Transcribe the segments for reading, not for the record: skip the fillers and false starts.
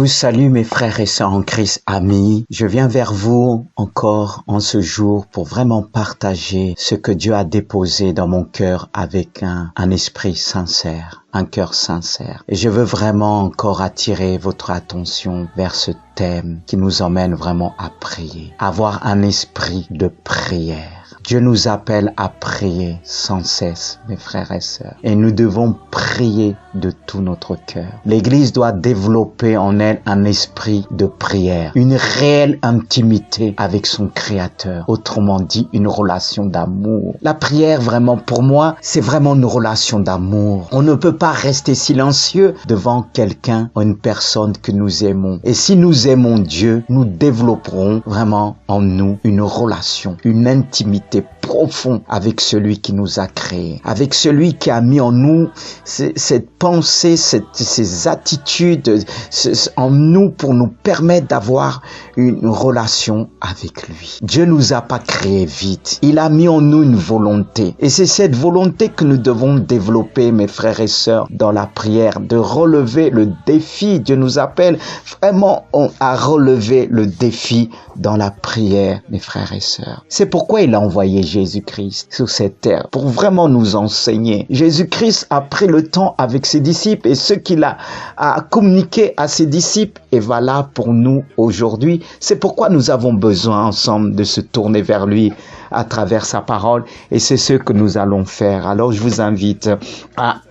vous salue mes frères et sœurs en Christ amis. Je viens vers vous encore en ce jour pour vraiment partager ce que Dieu a déposé dans mon cœur avec un esprit sincère, un cœur sincère. Et je veux vraiment encore attirer votre attention vers ce thème qui nous emmène vraiment à prier, avoir un esprit de prière. Dieu nous appelle à prier sans cesse, mes frères et sœurs. Et nous devons prier de tout notre cœur. L'Église doit développer en elle un esprit de prière, une réelle intimité avec son Créateur. Autrement dit, une relation d'amour. La prière, vraiment, pour moi, c'est vraiment une relation d'amour. On ne peut pas rester silencieux devant quelqu'un ou une personne que nous aimons. Et si nous aimons Dieu, nous développerons vraiment en nous une relation, une intimité profond avec celui qui nous a créés, avec celui qui a mis en nous cette pensée, ces attitudes en nous pour nous permettre d'avoir une relation avec lui. Dieu nous a pas créés vite. Il a mis en nous une volonté. Et c'est cette volonté que nous devons développer, mes frères et sœurs, dans la prière, de relever le défi. Dieu nous appelle vraiment à relever le défi dans la prière, mes frères et sœurs. C'est pourquoi il a envoyé Jésus-Christ sur cette terre, pour vraiment nous enseigner. Jésus-Christ a pris le temps avec ses disciples et ce qu'il a communiqué à ses disciples est valable pour nous aujourd'hui. C'est pourquoi nous avons besoin ensemble de se tourner vers lui à travers sa parole et c'est ce que nous allons faire. Alors je vous invite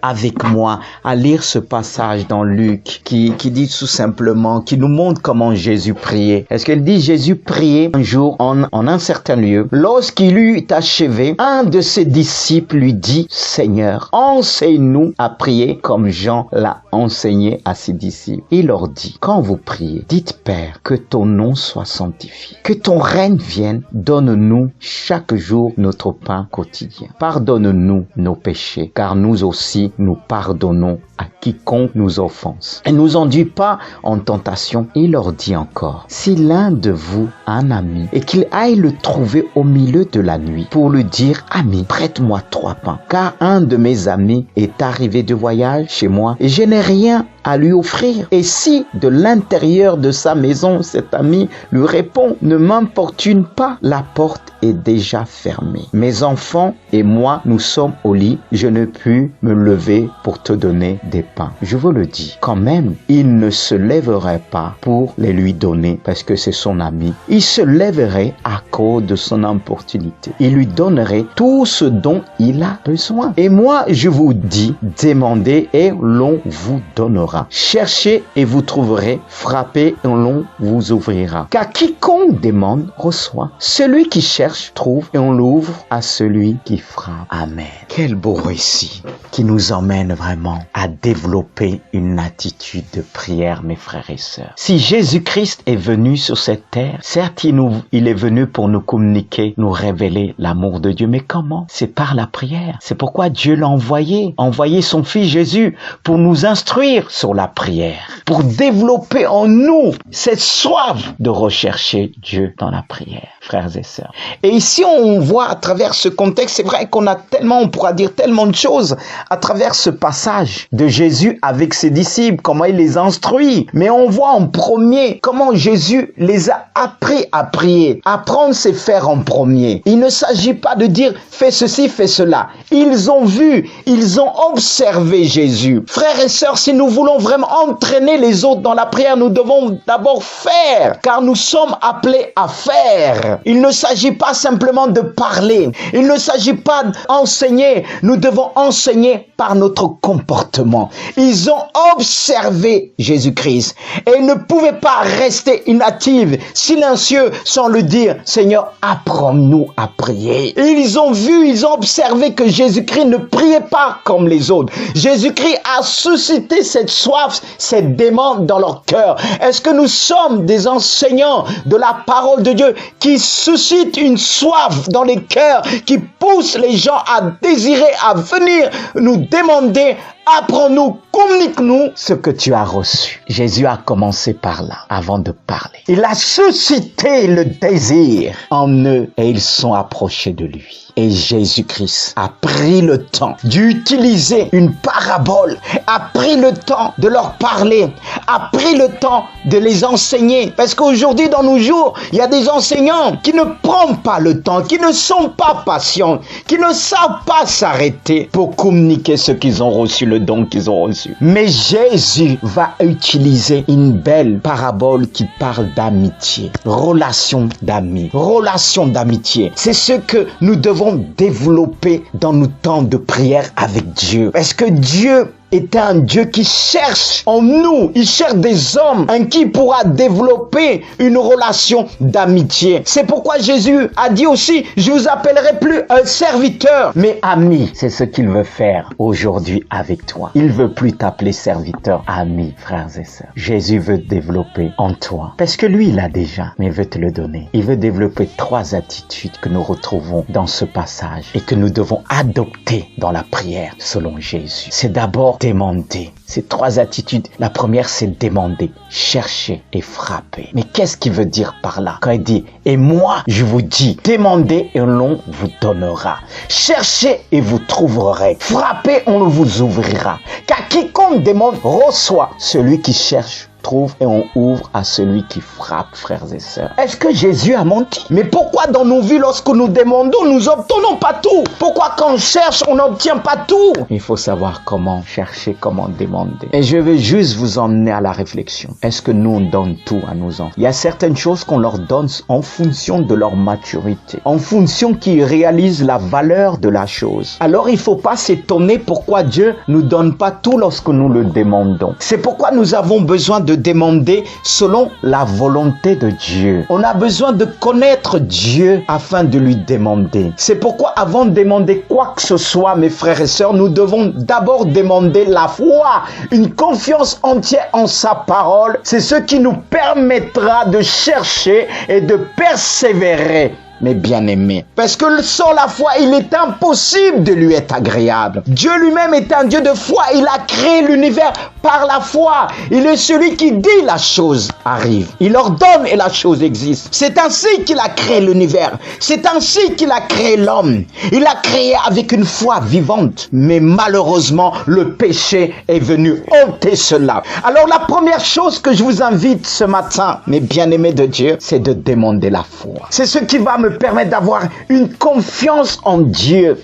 avec moi à lire ce passage dans Luc qui dit tout simplement, qui nous montre comment Jésus priait. Est-ce qu'elle dit Jésus priait un jour en un certain lieu. Lorsqu'il eut achevé, un de ses disciples lui dit, Seigneur, enseigne-nous à prier comme Jean l'a enseigné à ses disciples. Il leur dit, quand vous priez, dites Père, que ton nom soit sanctifié, que ton règne vienne, donne-nous chaque jour notre pain quotidien. Pardonne-nous nos péchés, car nous aussi nous pardonnons à quiconque nous offense. Et nous enduis pas en tentation. Il leur dit encore, si l'un de vous a un ami et qu'il aille le trouver au milieu de la nuit pour lui dire, ami, prête-moi 3 pains, car un de mes amis est arrivé de voyage chez moi et je n'ai rien à lui offrir. Et si de l'intérieur de sa maison, cet ami lui répond, ne m'importune pas, la porte est déjà fermée. Mes enfants et moi, nous sommes au lit, je ne puis me lever pour te donner des pains. Je vous le dis, quand même, il ne se lèverait pas pour les lui donner parce que c'est son ami. Il se lèverait à cause de son importunité. Il lui donnerait tout ce dont il a besoin. Et moi, je vous dis, demandez et l'on vous donnera. Cherchez et vous trouverez. Frappez et l'on vous ouvrira. Car quiconque demande, reçoit. Celui qui cherche, trouve et on l'ouvre à celui qui frappe. Amen. Quel beau récit qui nous emmène vraiment à développer une attitude de prière, mes frères et sœurs. Si Jésus-Christ est venu sur cette terre, certes, il est venu pour nous communiquer, nous révéler l'amour de Dieu. Mais comment? C'est par la prière. C'est pourquoi Dieu l'a envoyé son Fils Jésus pour nous instruire sur la prière, pour développer en nous cette soif de rechercher Dieu dans la prière, frères et sœurs. Et ici, on voit à travers ce contexte, c'est vrai qu'on a tellement, on pourra dire tellement de choses à travers ce passage de Jésus avec ses disciples, comment il les instruit. Mais on voit en premier comment Jésus les a appris à prier. Apprendre, c'est faire en premier. Il ne s'agit pas de dire fais ceci, fais cela. Ils ont vu, ils ont observé Jésus. Frères et sœurs, si nous voulons vraiment entraîner les autres dans la prière, nous devons d'abord faire, car nous sommes appelés à faire. Il ne s'agit pas simplement de parler. Il ne s'agit pas d'enseigner. Nous devons enseigner par notre comportement. Ils ont observé Jésus-Christ et ils ne pouvaient pas rester inactifs, silencieux, sans le dire, Seigneur, apprends-nous à prier. Ils ont vu, ils ont observé que Jésus-Christ ne priait pas comme les autres. Jésus-Christ a suscité cette soif, cette demande dans leur cœur. Est-ce que nous sommes des enseignants de la parole de Dieu qui suscitent une soif dans les cœurs, qui poussent les gens à désirer, à venir nous demander, apprends-nous communique-nous ce que tu as reçu. Jésus a commencé par là, avant de parler. Il a suscité le désir en eux et ils sont approchés de lui. Et Jésus-Christ a pris le temps d'utiliser une parabole, a pris le temps de leur parler, a pris le temps de les enseigner. Parce qu'aujourd'hui, dans nos jours, il y a des enseignants qui ne prennent pas le temps, qui ne sont pas patients, qui ne savent pas s'arrêter pour communiquer ce qu'ils ont reçu, le don qu'ils ont reçu. Mais Jésus va utiliser une belle parabole qui parle d'amitié, relation d'amis, relation d'amitié. C'est ce que nous devons développer dans nos temps de prière avec Dieu. Parce que Dieu est un Dieu qui cherche en nous, il cherche des hommes en qui il pourra développer une relation d'amitié. C'est pourquoi Jésus a dit aussi, je vous appellerai plus un serviteur, mais ami. C'est ce qu'il veut faire aujourd'hui avec toi. Il veut plus t'appeler serviteur, ami, frères et sœurs. Jésus veut développer en toi, parce que lui, il a déjà, mais il veut te le donner. Il veut développer 3 attitudes que nous retrouvons dans ce passage et que nous devons adopter dans la prière selon Jésus. C'est d'abord demander. Ces 3 attitudes. La première, c'est demander, chercher et frapper. Mais qu'est-ce qu'il veut dire par là? Quand il dit, et moi, je vous dis, demandez et l'on vous donnera. Cherchez et vous trouverez. Frappez, on vous ouvrira. Car quiconque demande, reçoit. Celui qui cherche, trouve et on ouvre à celui qui frappe, frères et sœurs. Est-ce que Jésus a menti? Mais pourquoi dans nos vies, lorsque nous demandons, nous n'obtenons pas tout? Pourquoi quand on cherche, on n'obtient pas tout? Il faut savoir comment chercher, comment demander. Et je veux juste vous emmener à la réflexion. Est-ce que nous, on donne tout à nos enfants? Il y a certaines choses qu'on leur donne en fonction de leur maturité, en fonction qu'ils réalisent la valeur de la chose. Alors, il ne faut pas s'étonner pourquoi Dieu ne nous donne pas tout lorsque nous le demandons. C'est pourquoi nous avons besoin de demander selon la volonté de Dieu. On a besoin de connaître Dieu afin de lui demander. C'est pourquoi avant de demander quoi que ce soit, mes frères et sœurs, nous devons d'abord demander la foi, une confiance entière en sa parole. C'est ce qui nous permettra de chercher et de persévérer. Mes bien-aimés. Parce que sans la foi, il est impossible de lui être agréable. Dieu lui-même est un Dieu de foi. Il a créé l'univers par la foi. Il est celui qui dit la chose arrive. Il ordonne et la chose existe. C'est ainsi qu'il a créé l'univers. C'est ainsi qu'il a créé l'homme. Il l'a créé avec une foi vivante. Mais malheureusement, le péché est venu ôter cela. Alors la première chose que je vous invite ce matin, mes bien-aimés de Dieu, c'est de demander la foi. C'est ce qui va me permettre d'avoir une confiance en Dieu.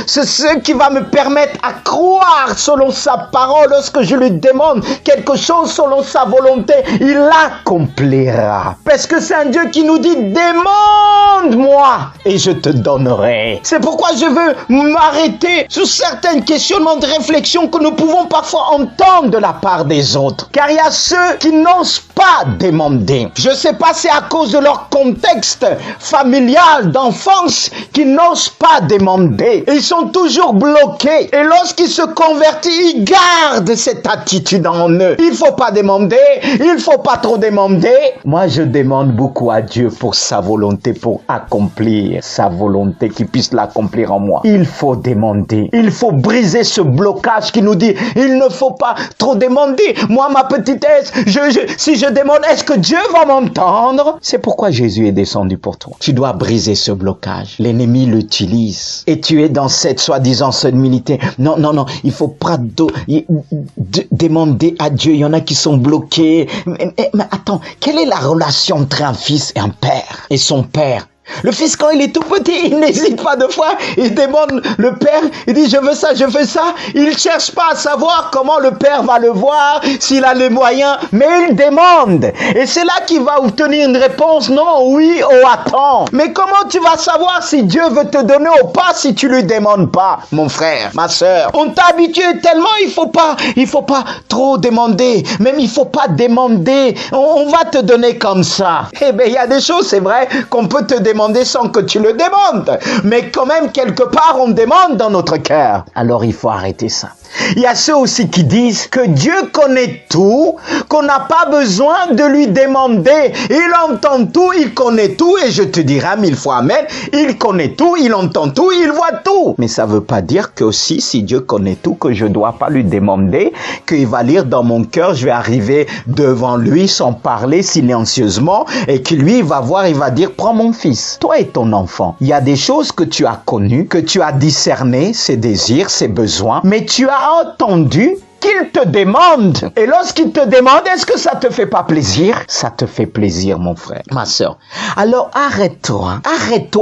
C'est ce qui va me permettre à croire selon sa parole. Lorsque je lui demande quelque chose selon sa volonté, il l'accomplira. Parce que c'est un Dieu qui nous dit, demande-moi et je te donnerai. C'est pourquoi je veux m'arrêter sur certaines questionnements de réflexion que nous pouvons parfois entendre de la part des autres. Car il y a ceux qui n'osent pas demander. Je ne sais pas, c'est à cause de leur contexte familial, d'enfance, qu'ils n'osent pas demander. Ils sont toujours bloqués. Et lorsqu'ils se convertissent, ils gardent cette attitude en eux. Il ne faut pas demander. Il ne faut pas trop demander. Moi, je demande beaucoup à Dieu pour sa volonté, pour accomplir sa volonté, qu'il puisse l'accomplir en moi. Il faut demander. Il faut briser ce blocage qui nous dit, il ne faut pas trop demander. Moi, ma petitesse, si je demande, est-ce que Dieu va m'entendre? C'est pourquoi Jésus est descendu pour toi. Tu dois briser ce blocage. L'ennemi l'utilise. Et tu es dans cette soi-disant solennité. Non, il faut pas demander à Dieu. Il y en a qui sont bloqués. Mais attends, quelle est la relation entre un fils et un père et son père? Le fils, quand il est tout petit, il n'hésite pas deux fois. Il demande le père, il dit je veux ça, je veux ça. Il ne cherche pas à savoir comment le père va le voir, s'il a les moyens, mais il demande. Et c'est là qu'il va obtenir une réponse, non, oui, oh, attends. Mais comment tu vas savoir si Dieu veut te donner ou pas si tu lui demandes pas, mon frère, ma sœur? On t'a habitué tellement, il faut pas trop demander. Même il faut pas demander. On va te donner comme ça. Eh bien, il y a des choses, c'est vrai, qu'on peut te demander demander sans que tu le demandes. Mais quand même, quelque part, on demande dans notre cœur. Alors, il faut arrêter ça. Il y a ceux aussi qui disent que Dieu connaît tout, qu'on n'a pas besoin de lui demander. Il entend tout, il connaît tout, et je te dirai 1000 fois amen, il connaît tout, il entend tout, il voit tout. Mais ça ne veut pas dire que aussi, si Dieu connaît tout, que je ne dois pas lui demander, qu'il va lire dans mon cœur, je vais arriver devant lui sans parler silencieusement, et que lui, il va voir, il va dire, prends mon fils, toi et ton enfant. Il y a des choses que tu as connues, que tu as discernées, ses désirs, ses besoins, mais tu as entendu qu'il te demande. Et lorsqu'il te demande, est-ce que ça te fait pas plaisir? Ça te fait plaisir, mon frère, ma sœur. Alors arrête-toi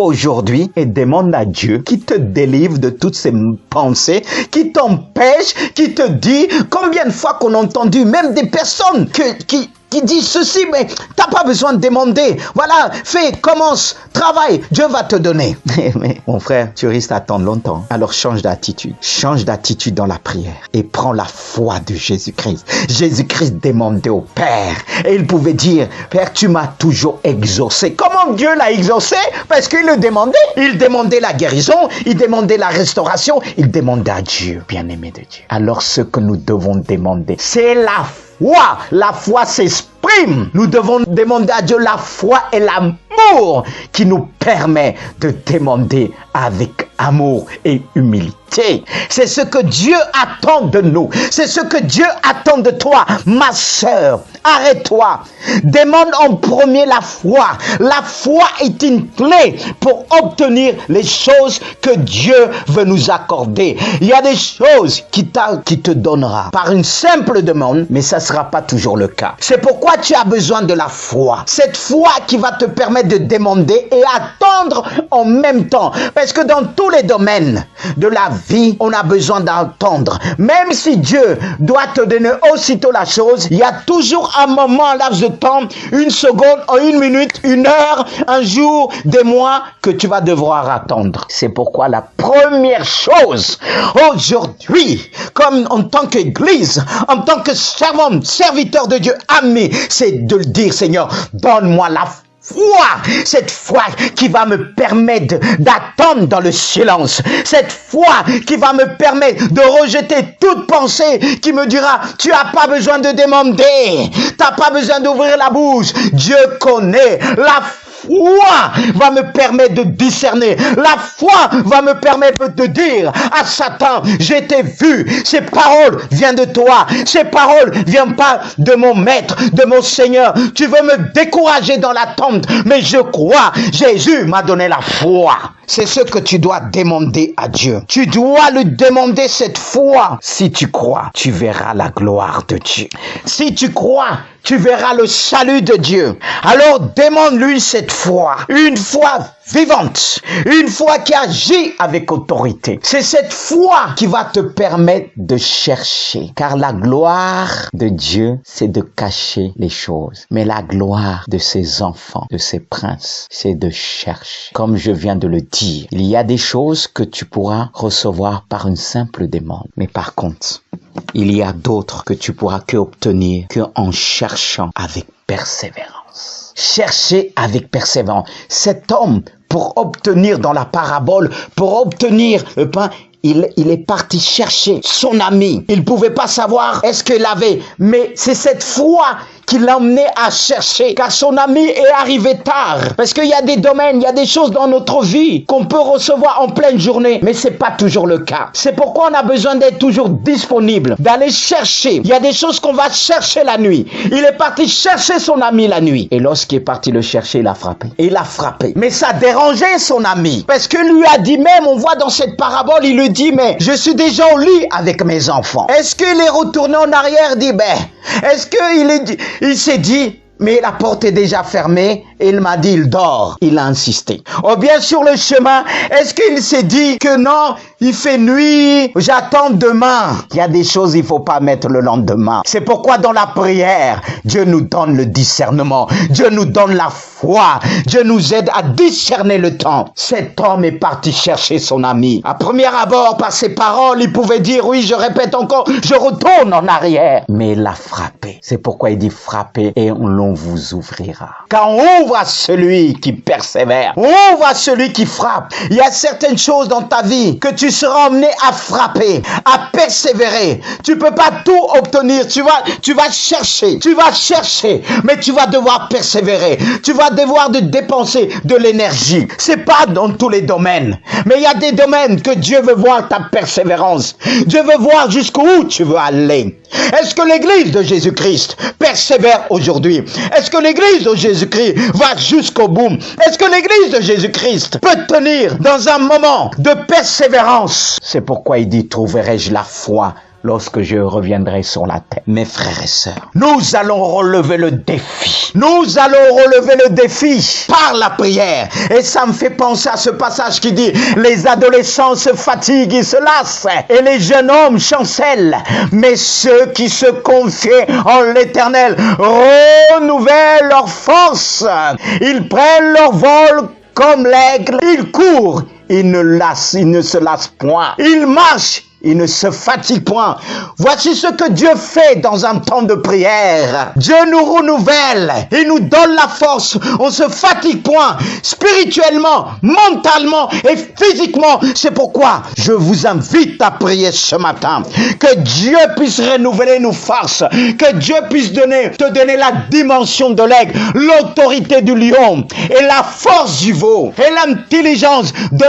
aujourd'hui et demande à Dieu qui te délivre de toutes ces pensées, qui t'empêche, qui te dit, combien de fois qu'on a entendu même des personnes qui disent ceci, mais t'as pas besoin de demander. Voilà, fais, commence, travaille, Dieu va te donner. Mais mon frère, tu risques d'attendre longtemps. Alors change d'attitude dans la prière et prends la foi de Jésus-Christ. Jésus-Christ demandait au Père et il pouvait dire, Père, tu m'as toujours exaucé. Comment Dieu l'a exaucé? Parce qu'il le demandait. Il demandait la guérison, il demandait la restauration, il demandait à Dieu, bien-aimé de Dieu. Alors ce que nous devons demander, c'est la foi. La foi s'exprime. Nous devons demander à Dieu la foi et l'amour qui nous permet de demander avec amour et humilité. C'est ce que Dieu attend de nous. C'est ce que Dieu attend de toi, ma sœur. Arrête-toi. Demande en premier la foi. La foi est une clé pour obtenir les choses que Dieu veut nous accorder. Il y a des choses qui te donnera par une simple demande, mais ça ne sera pas toujours le cas. C'est pourquoi tu as besoin de la foi. Cette foi qui va te permettre de demander et attendre en même temps. Parce que dans tous les domaines de la vie, on a besoin d'attendre. Même si Dieu doit te donner aussitôt la chose, il y a toujours un moment, un laps de temps, une seconde, une minute, une heure, un jour, des mois que tu vas devoir attendre. C'est pourquoi la première chose aujourd'hui, comme en tant qu'Église, en tant que serviteur de Dieu, ami, c'est de le dire, Seigneur, donne-moi la foi, cette foi qui va me permettre d'attendre dans le silence, cette foi qui va me permettre de rejeter toute pensée qui me dira, tu n'as pas besoin de demander, tu n'as pas besoin d'ouvrir la bouche, Dieu connaît. La foi va me permettre de discerner. La foi va me permettre de dire à Satan, je t'ai vu, ces paroles viennent de toi, ces paroles ne viennent pas de mon maître, de mon Seigneur. Tu veux me décourager dans l'attente, mais je crois, Jésus m'a donné la foi. C'est ce que tu dois demander à Dieu. Tu dois lui demander cette foi. Si tu crois, tu verras la gloire de Dieu. Si tu crois, tu verras le salut de Dieu. Alors demande-lui cette foi. Une foi vivante. Une foi qui agit avec autorité. C'est cette foi qui va te permettre de chercher. Car la gloire de Dieu, c'est de cacher les choses. Mais la gloire de ses enfants, de ses princes, c'est de chercher. Comme je viens de le dire, il y a des choses que tu pourras recevoir par une simple demande. Mais par contre, il y a d'autres que tu pourras obtenir qu'en cherchant avec persévérance. Chercher avec persévérance. Cet homme, pour obtenir dans la parabole, pour obtenir le pain, il est parti chercher son ami. Il ne pouvait pas savoir est-ce qu'il avait, mais c'est cette foi qui l'a emmené à chercher, car son ami est arrivé tard. Parce qu'il y a des domaines, il y a des choses dans notre vie qu'on peut recevoir en pleine journée, mais c'est pas toujours le cas. C'est pourquoi on a besoin d'être toujours disponible, d'aller chercher. Il y a des choses qu'on va chercher la nuit. Il est parti chercher son ami la nuit. Et lorsqu'il est parti le chercher, il a frappé. Il a frappé. Mais ça dérangeait son ami. Parce que lui a dit même, on voit dans cette parabole, il lui dit, mais je suis déjà au lit avec mes enfants. Est-ce qu'il est retourné en arrière, dit, est-ce qu'il s'est dit, mais la porte est déjà fermée, et il m'a dit, il dort. Il a insisté. Ou bien sur le chemin, est-ce qu'il s'est dit que non, il fait nuit, j'attends demain. Il y a des choses, il faut pas mettre le lendemain. C'est pourquoi dans la prière, Dieu nous donne le discernement. Dieu nous donne la foi. Dieu nous aide à discerner le temps. Cet homme est parti chercher son ami. À premier abord, par ses paroles, il pouvait dire, oui, je répète encore, je retourne en arrière. Mais il a frappé. C'est pourquoi il dit frapper et l'on vous ouvrira. Quand on ouvre Ouvre à celui qui persévère. Ouvre à celui qui frappe. Il y a certaines choses dans ta vie que tu seras emmené à frapper, à persévérer. Tu peux pas tout obtenir. Tu vas chercher, mais tu vas devoir persévérer. Tu vas devoir dépenser de l'énergie. C'est pas dans tous les domaines, mais il y a des domaines que Dieu veut voir ta persévérance. Dieu veut voir jusqu'où tu veux aller. Est-ce que l'église de Jésus-Christ persévère aujourd'hui? Est-ce que l'église de Jésus-Christ va jusqu'au bout? Est-ce que l'église de Jésus-Christ peut tenir dans un moment de persévérance? C'est pourquoi il dit, trouverai-je la foi lorsque je reviendrai sur la terre. Mes frères et sœurs, nous allons relever le défi. Nous allons relever le défi par la prière. Et ça me fait penser à ce passage qui dit, les adolescents se fatiguent, ils se lassent, et les jeunes hommes chancellent. Mais ceux qui se confient en l'Éternel renouvellent leur force. Ils prennent leur vol comme l'aigle. Ils courent, ils ne se lassent point. Ils marchent, il ne se fatigue point. Voici ce que Dieu fait dans un temps de prière. Dieu nous renouvelle. Il nous donne la force. On se fatigue point. Spirituellement, mentalement et physiquement. C'est pourquoi je vous invite à prier ce matin. Que Dieu puisse renouveler nos forces. Que Dieu puisse te donner la dimension de l'aigle, l'autorité du lion et la force du veau et l'intelligence de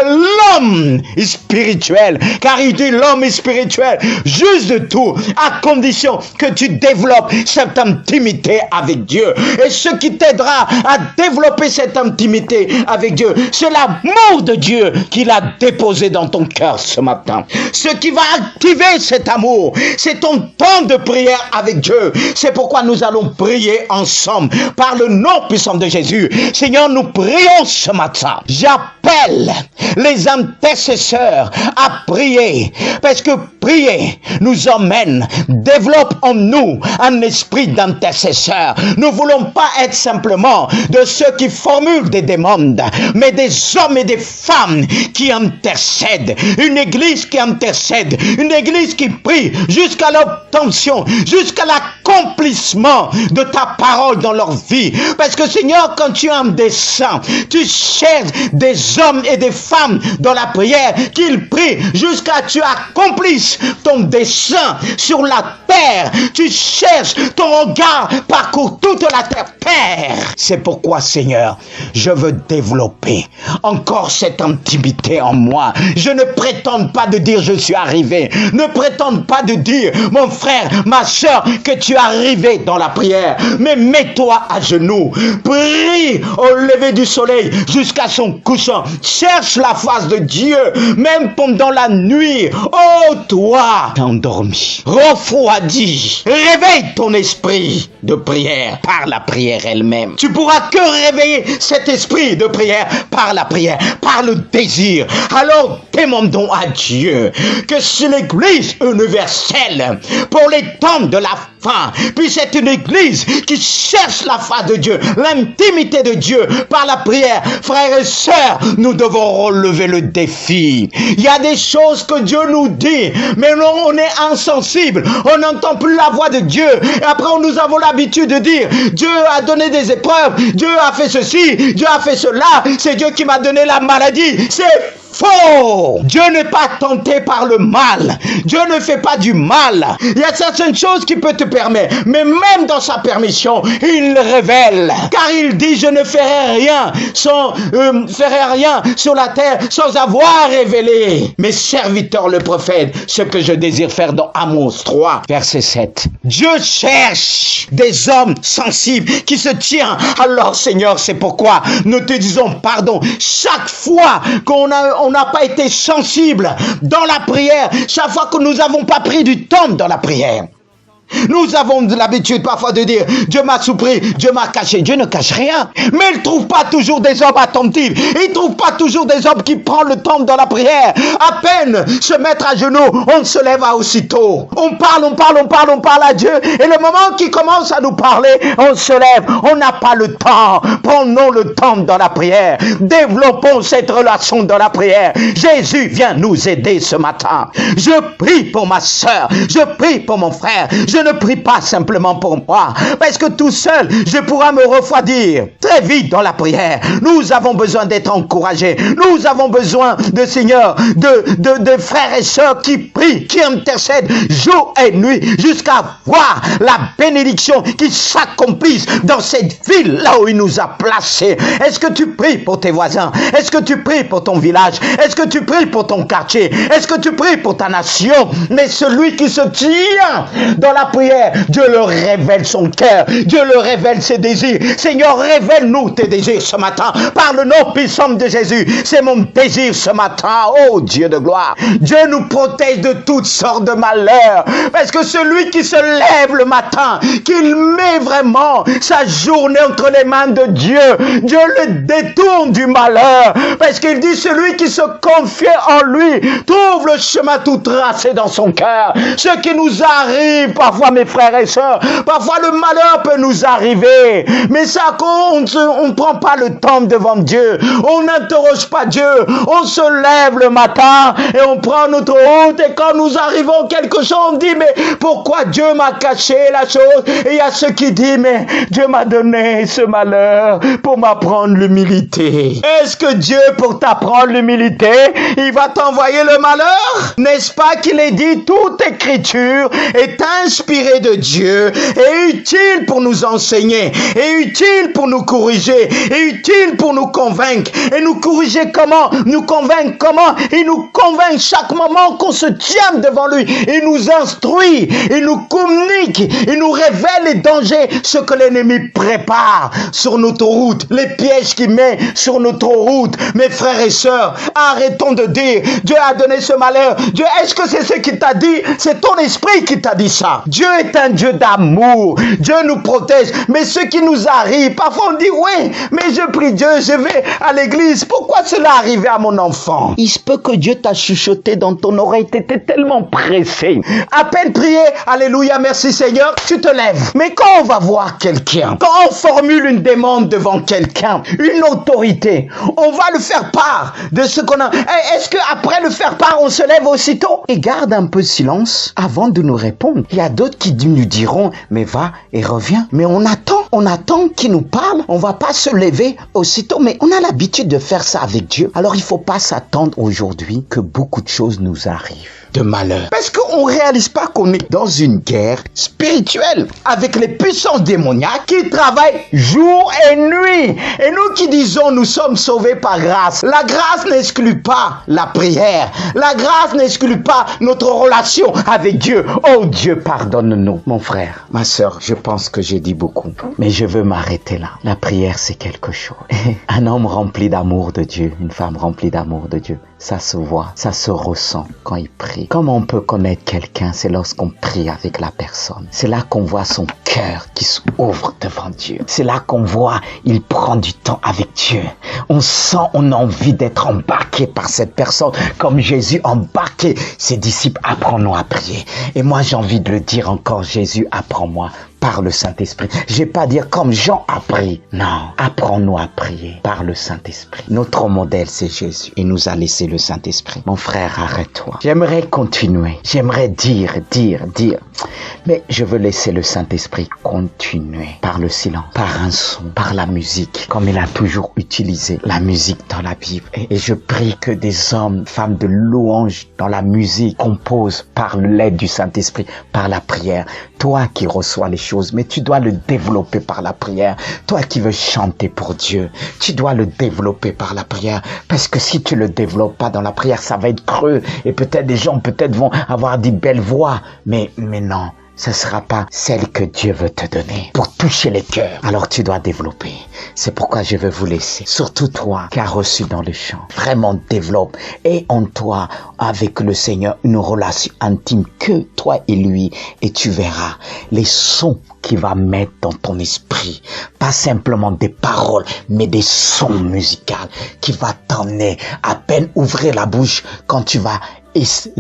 l'homme spirituel. Car il dit l'homme spirituel, juste de tout, à condition que tu développes cette intimité avec Dieu. Et ce qui t'aidera à développer cette intimité avec Dieu, c'est l'amour de Dieu qu'il a déposé dans ton cœur ce matin. Ce qui va activer cet amour, c'est ton temps de prière avec Dieu. C'est pourquoi nous allons prier ensemble par le nom puissant de Jésus. Seigneur, nous prions ce matin. J'appelle les intercesseurs à prier. Parce que prier nous emmène, développe en nous un esprit d'intercesseur. Nous ne voulons pas être simplement de ceux qui formulent des demandes, mais des hommes et des femmes qui intercèdent. Une église qui intercède, une église qui prie jusqu'à l'obtention, jusqu'à l'accomplissement de ta parole dans leur vie. Parce que Seigneur, quand tu as un dessein, tu cherches des hommes et des femmes dans la prière, qu'ils prient jusqu'à ce que tu accomplisses ton dessein sur la terre. Tu cherches, ton regard parcourt toute la terre. Père, c'est pourquoi, Seigneur, je veux développer encore cette intimité en moi. Je ne prétends pas de dire je suis arrivé. Ne prétends pas de dire, mon frère, ma soeur, que tu es arrivé dans la prière. Mais mets-toi à genoux. Prie au lever du soleil jusqu'à son couchant. Cherche la face de Dieu, même pendant la nuit. Oh, toi, endormi, refroidi, réveille ton esprit de prière par la prière elle-même. Tu pourras que réveiller cet esprit de prière par la prière, par le désir. Alors, demandons à Dieu que si l'Église universelle, pour les temps de la fin, puisse être une Église qui cherche la face de Dieu, l'intimité de Dieu par la prière. Frères et sœurs, nous devons relever le défi. Il y a des choses que Dieu nous dit, mais non, on est insensible. On n'entend plus la voix de Dieu. Et après, nous avons l'habitude de dire, Dieu a donné des épreuves, Dieu a fait ceci, Dieu a fait cela, c'est Dieu qui m'a donné la maladie. C'est faux. Dieu n'est pas tenté par le mal. Dieu ne fait pas du mal. Il y a certaines choses qu'il peut te permettre, mais même dans sa permission, il révèle. Car il dit, je ne ferai rien sur la terre sans avoir révélé mes serviteurs le prophète, ce que je désire faire dans Amos 3, verset 7. Dieu cherche des hommes sensibles qui se tiennent. Alors Seigneur, c'est pourquoi nous te disons pardon chaque fois qu'on n'a pas été sensible dans la prière, chaque fois que nous n'avons pas pris du temps dans la prière. Nous avons l'habitude parfois de dire Dieu m'a surpris, Dieu m'a caché. Dieu ne cache rien. Mais il ne trouve pas toujours des hommes attentifs. Il ne trouve pas toujours des hommes qui prennent le temps dans la prière. À peine se mettre à genoux, on se lève aussitôt. On parle à Dieu. Et le moment qu'il commence à nous parler, on se lève. On n'a pas le temps. Prenons le temps dans la prière. Développons cette relation dans la prière. Jésus vient nous aider ce matin. Je prie pour ma soeur. Je prie pour mon frère. Je ne prie pas simplement pour moi, parce que tout seul, je pourrais me refroidir très vite dans la prière. Nous avons besoin d'être encouragés. Nous avons besoin de Seigneur, de frères et sœurs qui prient, qui intercèdent jour et nuit jusqu'à voir la bénédiction qui s'accomplisse dans cette ville là où il nous a placés. Est-ce que tu pries pour tes voisins? Est-ce que tu pries pour ton village? Est-ce que tu pries pour ton quartier? Est-ce que tu pries pour ta nation? Mais celui qui se tient dans la prière, Dieu leur révèle son cœur, Dieu leur révèle ses désirs. Seigneur, révèle-nous tes désirs ce matin par le nom puissant de Jésus. C'est mon désir ce matin, oh Dieu de gloire. Dieu nous protège de toutes sortes de malheurs, parce que celui qui se lève le matin, qu'il met vraiment sa journée entre les mains de Dieu, Dieu le détourne du malheur, parce qu'il dit celui qui se confie en lui trouve le chemin tout tracé dans son cœur. Ce qui nous arrive parfois, mes frères et sœurs, parfois le malheur peut nous arriver, mais ça on ne prend pas le temps devant Dieu, on n'interroge pas Dieu, on se lève le matin et on prend notre route, et quand nous arrivons quelque chose, on dit mais pourquoi Dieu m'a caché la chose? Et il y a ceux qui disent mais Dieu m'a donné ce malheur pour m'apprendre l'humilité. Est-ce que Dieu, pour t'apprendre l'humilité, il va t'envoyer le malheur? N'est-ce pas qu'il est dit toute écriture est inspirée de Dieu et utile pour nous enseigner, et utile pour nous corriger, et utile pour nous convaincre. Et nous corriger comment? Nous convaincre comment? Il nous convainc chaque moment qu'on se tient devant lui. Il nous instruit, il nous communique, il nous révèle les dangers, ce que l'ennemi prépare sur notre route, les pièges qu'il met sur notre route. Mes frères et sœurs, arrêtons de dire Dieu a donné ce malheur. Dieu, est-ce que c'est ce qu'il t'a dit? C'est ton esprit qui t'a dit ça. Dieu est un Dieu d'amour. Dieu nous protège. Mais ce qui nous arrive, parfois on dit oui, mais je prie Dieu, je vais à l'église. Pourquoi cela arrivait à mon enfant? Il se peut que Dieu t'a chuchoté dans ton oreille. Tu étais tellement pressé. À peine prié, alléluia, merci Seigneur, tu te lèves. Mais quand on va voir quelqu'un, quand on formule une demande devant quelqu'un, une autorité, on va le faire part de ce qu'on a. Est-ce qu'après le faire part, on se lève aussitôt et garde un peu silence avant de nous répondre? Il y a d'autres qui nous diront, mais va et reviens. Mais on attend qu'il nous parle. On va pas se lever aussitôt, mais on a l'habitude de faire ça avec Dieu. Alors il faut pas s'attendre aujourd'hui que beaucoup de choses nous arrivent de malheur. Parce qu'on réalise pas qu'on est dans une guerre spirituelle avec les puissances démoniaques qui travaillent jour et nuit. Et nous qui disons nous sommes sauvés par grâce. La grâce n'exclut pas la prière. La grâce n'exclut pas notre relation avec Dieu. Oh Dieu, pardonne-nous. Mon frère, ma sœur, je pense que j'ai dit beaucoup. Mais je veux m'arrêter là. La prière, c'est quelque chose. Un homme rempli d'amour de Dieu, une femme remplie d'amour de Dieu, ça se voit, ça se ressent quand il prie. Comment on peut connaître quelqu'un? C'est lorsqu'on prie avec la personne. C'est là qu'on voit son cœur qui s'ouvre devant Dieu. C'est là qu'on voit, il prend du temps avec Dieu. On sent, on a envie d'être embarqué par cette personne, comme Jésus embarquait ses disciples. Apprends-nous à prier. Et moi, j'ai envie de le dire encore, Jésus, apprends-moi par le Saint-Esprit. Je vais pas dire comme Jean a prié. Non, apprends-nous à prier par le Saint-Esprit. Notre modèle, c'est Jésus. Il nous a laissé le Saint-Esprit. Mon frère, arrête-toi. J'aimerais continuer. J'aimerais dire. Mais je veux laisser le Saint-Esprit continuer par le silence, par un son, par la musique, comme il a toujours utilisé la musique dans la Bible. Et je prie que des hommes, femmes de louange dans la musique composent par l'aide du Saint-Esprit, par la prière. Toi qui reçois les choses, mais tu dois le développer par la prière. Toi qui veux chanter pour Dieu, tu dois le développer par la prière. Parce que si tu le développes pas dans la prière, ça va être creux. Et peut-être des gens vont avoir des belles voix. Mais non. Ce ne sera pas celle que Dieu veut te donner pour toucher les cœurs. Alors tu dois développer. C'est pourquoi je veux vous laisser. Surtout toi qui as reçu dans le chant. Vraiment développe. Et en toi, avec le Seigneur, une relation intime que toi et lui. Et tu verras les sons qu'il va mettre dans ton esprit. Pas simplement des paroles, mais des sons musicaux qui va t'emmener. À peine ouvrir la bouche quand tu vas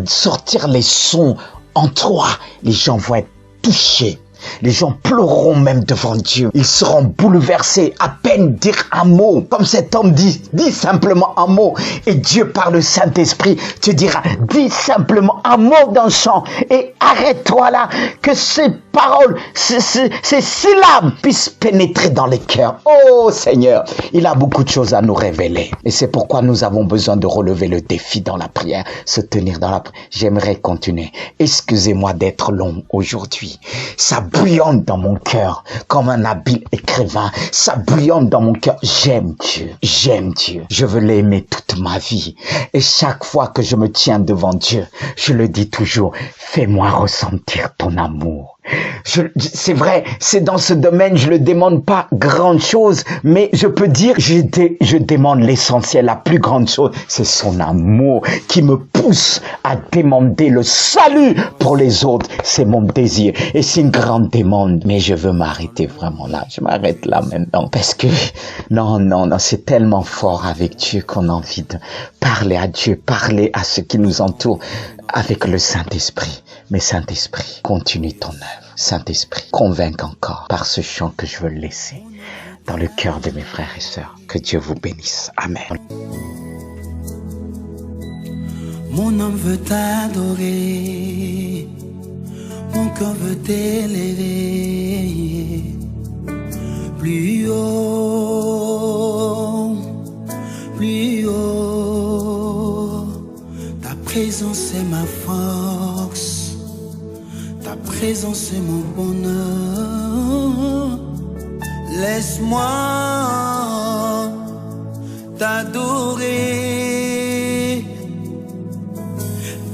sortir les sons en toi, les gens vont être touchés. Les gens pleureront même devant Dieu. Ils seront bouleversés à peine dire un mot. Comme cet homme dit simplement un mot. Et Dieu, par le Saint-Esprit, te dira, dis simplement un mot d'un chant. Et arrête-toi là, que ces paroles, ces syllabes puissent pénétrer dans les cœurs. Oh Seigneur, il a beaucoup de choses à nous révéler. Et c'est pourquoi nous avons besoin de relever le défi dans la prière, se tenir dans la prière. J'aimerais continuer. Excusez-moi d'être long aujourd'hui. Ça bouillonne dans mon cœur comme un habile écrivain. Ça bouillonne dans mon cœur. J'aime Dieu. J'aime Dieu. Je veux l'aimer toute ma vie. Et chaque fois que je me tiens devant Dieu, je le dis toujours, fais-moi ressentir ton amour. C'est vrai, c'est dans ce domaine, je ne demande pas grande chose, mais je peux dire, je demande l'essentiel, la plus grande chose, c'est son amour qui me pousse à demander le salut pour les autres. C'est mon désir et c'est une grande demande, mais je veux m'arrêter vraiment là. Je m'arrête là maintenant parce que non, c'est tellement fort avec Dieu qu'on a envie de parler à Dieu, parler à ceux qui nous entourent avec le Saint-Esprit. Mais Saint-Esprit, continue ton œuvre. Saint-Esprit, convainc encore par ce chant que je veux laisser dans le cœur de mes frères et sœurs. Que Dieu vous bénisse. Amen. Mon âme veut t'adorer, mon cœur veut t'élever. Plus haut, plus haut. Ta présence est ma force. Ta présence est mon bonheur. Laisse-moi t'adorer.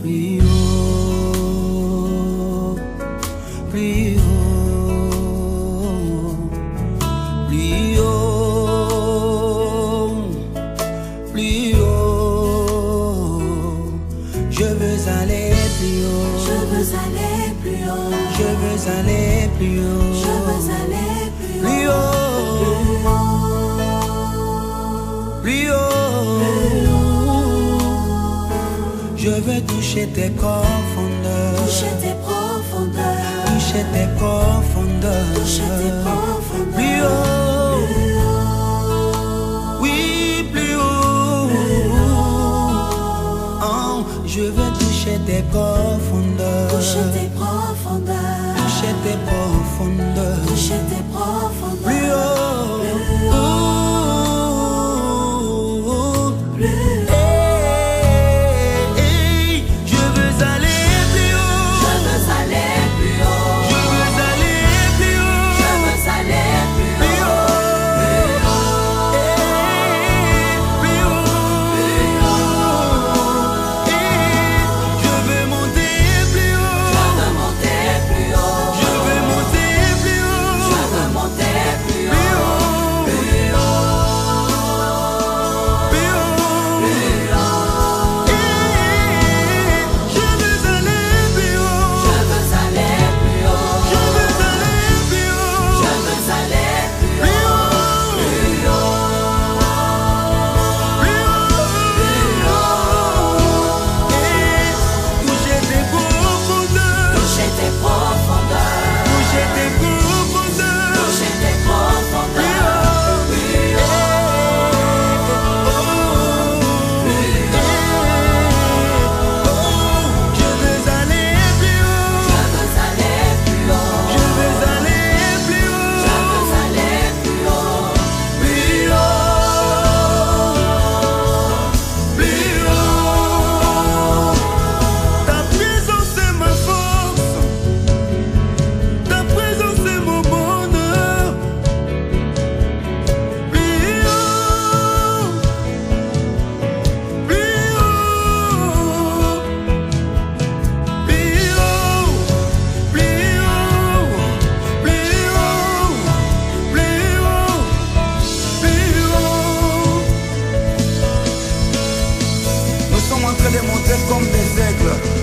Plus haut, plus haut, plus haut, plus haut. Je veux aller plus haut. Je veux aller plus haut. Je veux aller plus haut. Je veux aller plus Plus haut. haut. Plus haut. Je veux toucher tes profondeurs. Toucher tes profondeurs. Toucher tes profondeurs. Toucher tes profondeurs. Plus haut. Oui, plus haut. Oh, je veux toucher tes profondeurs. Toucher tes profondeurs. Toucher tes profondeurs. Toucher tes profondeurs. Plus haut. Plus haut. Hey, je veux aller plus haut. Je veux aller plus haut. Je veux aller plus haut. Je veux aller plus Plus haut. haut. Plus haut. Je veux monter plus haut. Je veux monter plus haut. Je veux monter plus haut. Je veux monter plus haut. Plus haut. Plus haut. Plus haut. Je veux aller plus haut. Je veux aller plus haut. Je veux aller plus haut. Je veux aller plus Plus haut. haut. Plus haut. Toucher tes profondeurs. Toucher tes profondeurs. Toucher tes profondeurs. Toucher tes profondeurs. Plus Je veux aller plus haut. Je veux aller plus haut. Je veux aller plus haut. Je veux aller plus haut. Plus haut. Plus haut. Ta présence est ma force. Ta présence est mon bonheur. Plus haut. Plus haut. Plus haut. Plus haut. Plus haut. Plus haut. Plus haut. Nous sommes en train de monter comme des aigles.